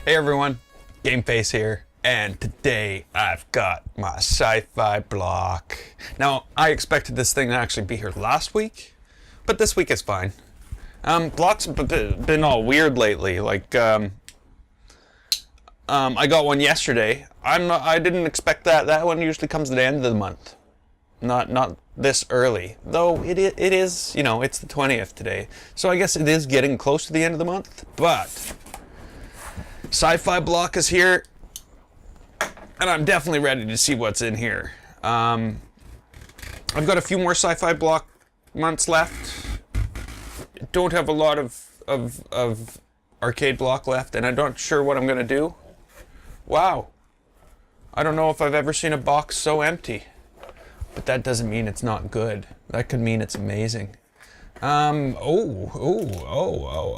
Hey everyone, Gameface here, and today I've got my sci-fi block. Now, I expected this thing to actually be here last week, but this week is fine. Blocks have been all weird lately, like, I got one yesterday. I didn't expect that. That one usually comes at the end of the month. Not this early. Though it is, you know, it's the 20th today. So I guess it is getting close to the end of the month, but Sci-fi block is here, and I'm definitely ready to see what's in here. I've got a few more sci-fi block months left. Don't have a lot of arcade block left, and I'm not sure what I'm gonna do. Wow. I don't know if I've ever seen a box so empty. But that doesn't mean it's not good. That could mean it's amazing.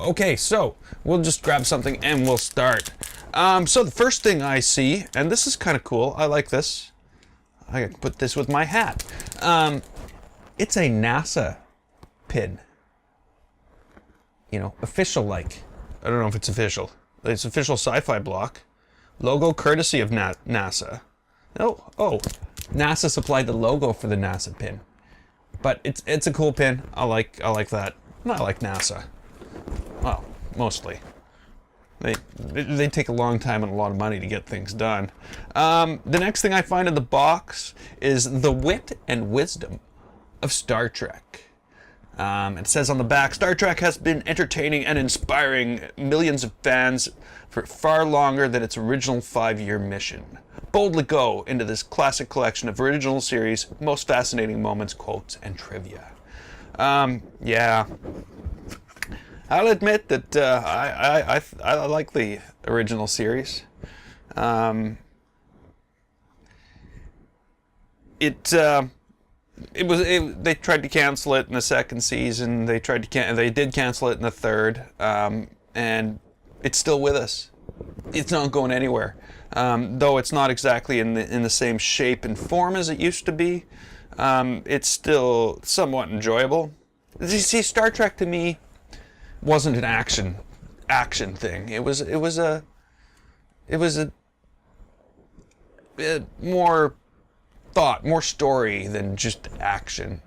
Okay, so we'll just grab something and we'll start. So the first thing I see, and this is kind of cool, I like this. I can put this with my hat. It's a NASA pin. You know, official like. I don't know if it's official. It's official sci-fi block. Logo courtesy of NASA. Oh, NASA supplied the logo for the NASA pin. But it's a cool pin. I like that. And I like NASA. Well, mostly. They take a long time and a lot of money to get things done. The next thing I find in the box is the wit and wisdom of Star Trek. It says on the back, Star Trek has been entertaining and inspiring millions of fans for far longer than its original 5-year mission. Boldly go into this classic collection of original series, most fascinating moments, quotes, and trivia. Yeah. I'll admit that I like the original series. They tried to cancel it in the second season. They did cancel it in the third, and it's still with us. It's not going anywhere. Though it's not exactly in the same shape and form as it used to be, it's still somewhat enjoyable. You see, Star Trek to me wasn't an action thing. It was a more thought, more story than just action.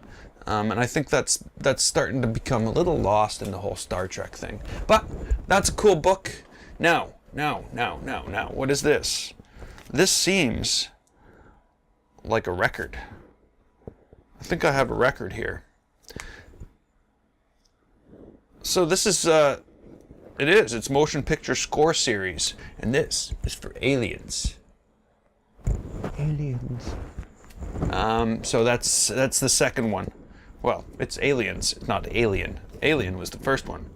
And I think that's starting to become a little lost in the whole Star Trek thing. But that's a cool book. Now, what is this? This seems like a record. I think I have a record here. So this is, it's motion picture score series, and this is for Aliens. Aliens. So that's the second one. Well, it's Aliens, it's not Alien. Alien was the first one.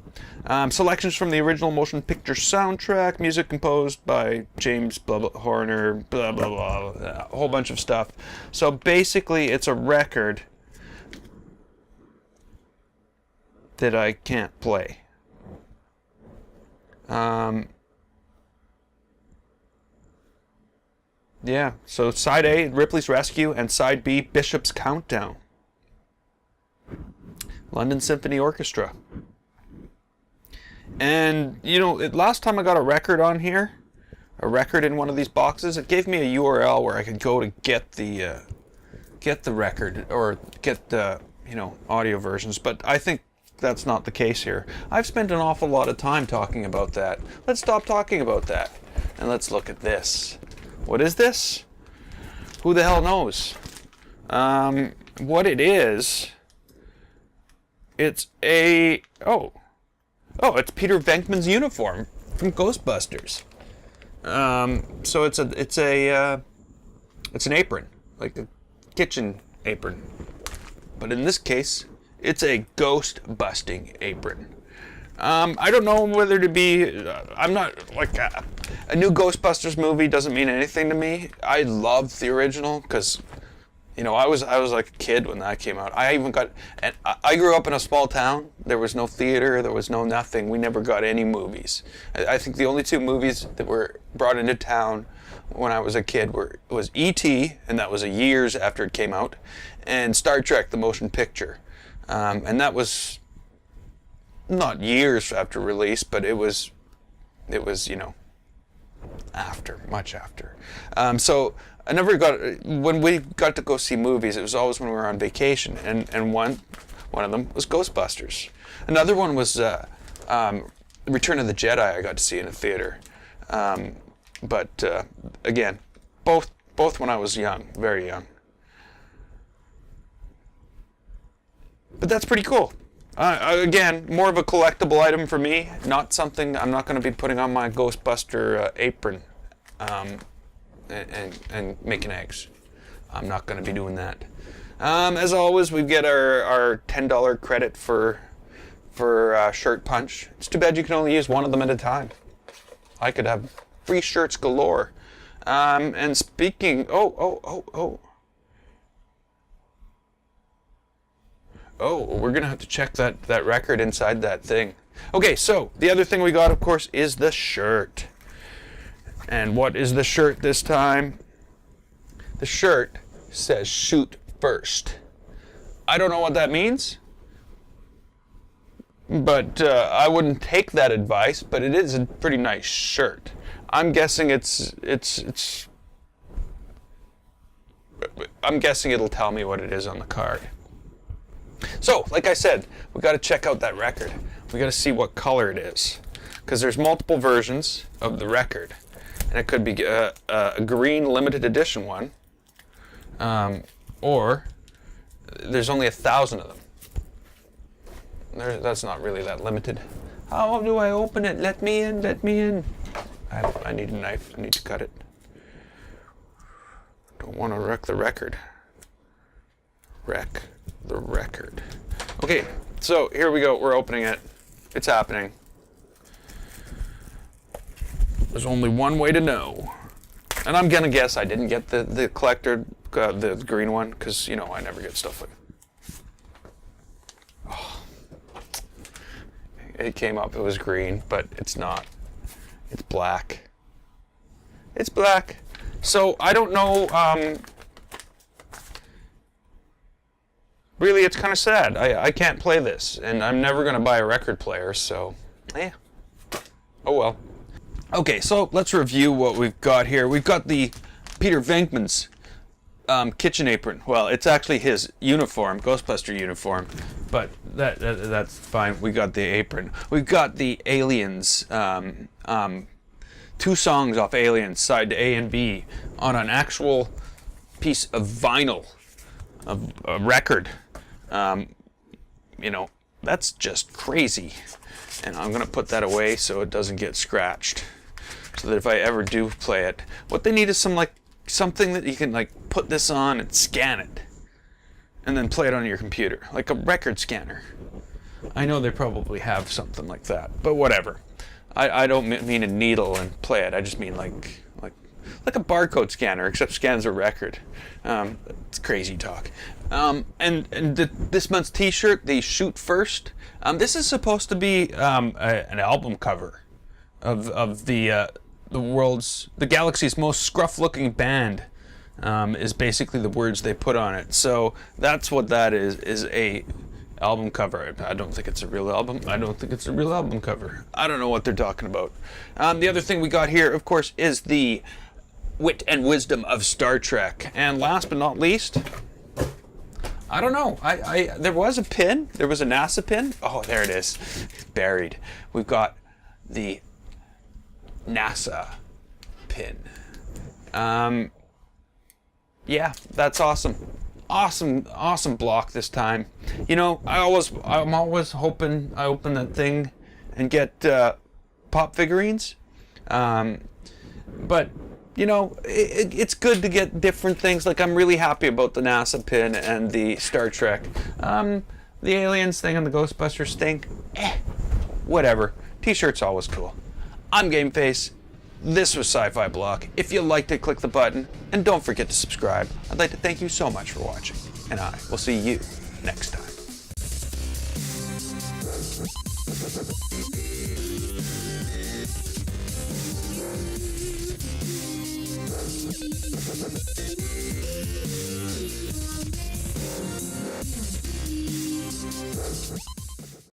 Selections from the original motion picture soundtrack, music composed by James Horner, blah, blah, blah, a whole bunch of stuff. So basically, it's a record that I can't play. Yeah, so side A, Ripley's Rescue, and side B, Bishop's Countdown. London Symphony Orchestra. And, you know, last time I got a record on here, a record in one of these boxes, it gave me a URL where I could go to get the record, or get the, you know, audio versions, but I think that's not the case here. I've spent an awful lot of time talking about that. Let's stop talking about that, and let's look at this. What is this? Who the hell knows? What it is, it's a, it's Peter Venkman's uniform from Ghostbusters. So it's an apron, like a kitchen apron. But in this case, it's a ghost-busting apron. I don't know whether to be, I'm not, like, a new Ghostbusters movie doesn't mean anything to me. I love the original, because, you know, I was like a kid when that came out. I grew up in a small town. There was no theater, there was no nothing. We never got any movies. I think the only two movies that were brought into town when I was a kid was E.T., and that was years after it came out, and Star Trek, the motion picture. And that was not years after release, but it was, you know, much after. So I never got, when we got to go see movies, it was always when we were on vacation, and one of them was Ghostbusters. Another one was Return of the Jedi. I got to see in a theater. But again, both when I was young, very young. But that's pretty cool. Again, more of a collectible item for me, not something I'm not going to be putting on my Ghostbuster apron and making eggs. I'm not going to be doing that. As always, we get our $10 credit for Shirt Punch. It's too bad you can only use one of them at a time. I could have free shirts galore. And speaking, we're gonna have to check that record inside that thing. Okay, so the other thing we got, of course, is the shirt. And what is the shirt this time? The shirt says "Shoot First." I don't know what that means, but I wouldn't take that advice. But it is a pretty nice shirt. I'm guessing I'm guessing it'll tell me what it is on the card. So, like I said, we got to check out that record. We got to see what color it is, because there's multiple versions of the record, and it could be a green limited edition one, or there's only 1,000 of them. That's not really that limited. How do I open it? Let me in. Let me in. I need a knife. I need to cut it. Don't want to wreck the record. Wreck the record. Okay, so here we go. We're opening it. It's happening. There's only one way to know. And I'm going to guess I didn't get the collector, the green one, because, you know, I never get stuff like oh. It came up, it was green, but it's not. It's black. It's black. So, I don't know, really, it's kind of sad. I can't play this, and I'm never going to buy a record player, so, oh well. Okay, so let's review what we've got here. We've got the Peter Venkman's kitchen apron. Well, it's actually his uniform, Ghostbuster uniform, but that's fine. We got the apron. We've got the Aliens, 2 songs off Aliens, side A and B, on an actual piece of vinyl, of a record. You know, that's just crazy. And I'm going to put that away so it doesn't get scratched. So that if I ever do play it, what they need is something that you can put this on and scan it. And then play it on your computer. Like a record scanner. I know they probably have something like that, but whatever. I don't mean a needle and play it. I just mean like a barcode scanner, except scans a record. It's crazy talk. And this month's T-shirt, the Shoot First. This is supposed to be an album cover of the galaxy's most scruff-looking band. Is basically the words they put on it. So that's what that is a album cover. I don't think it's a real album. I don't think it's a real album cover. I don't know what they're talking about. The other thing we got here, of course, is the wit and wisdom of Star Trek. And last but not least, I don't know. There was a pin. There was a NASA pin. Oh, there it is. Buried. We've got the NASA pin. Yeah, that's awesome. Awesome block this time. You know, I'm always hoping I open that thing and get pop figurines. But you know, it's good to get different things. Like, I'm really happy about the NASA pin and the Star Trek. The Aliens thing and the Ghostbusters thing, whatever. T-shirt's always cool. I'm Gameface. This was Sci-Fi Block. If you liked it, click the button, and don't forget to subscribe. I'd like to thank you so much for watching, and I will see you next time.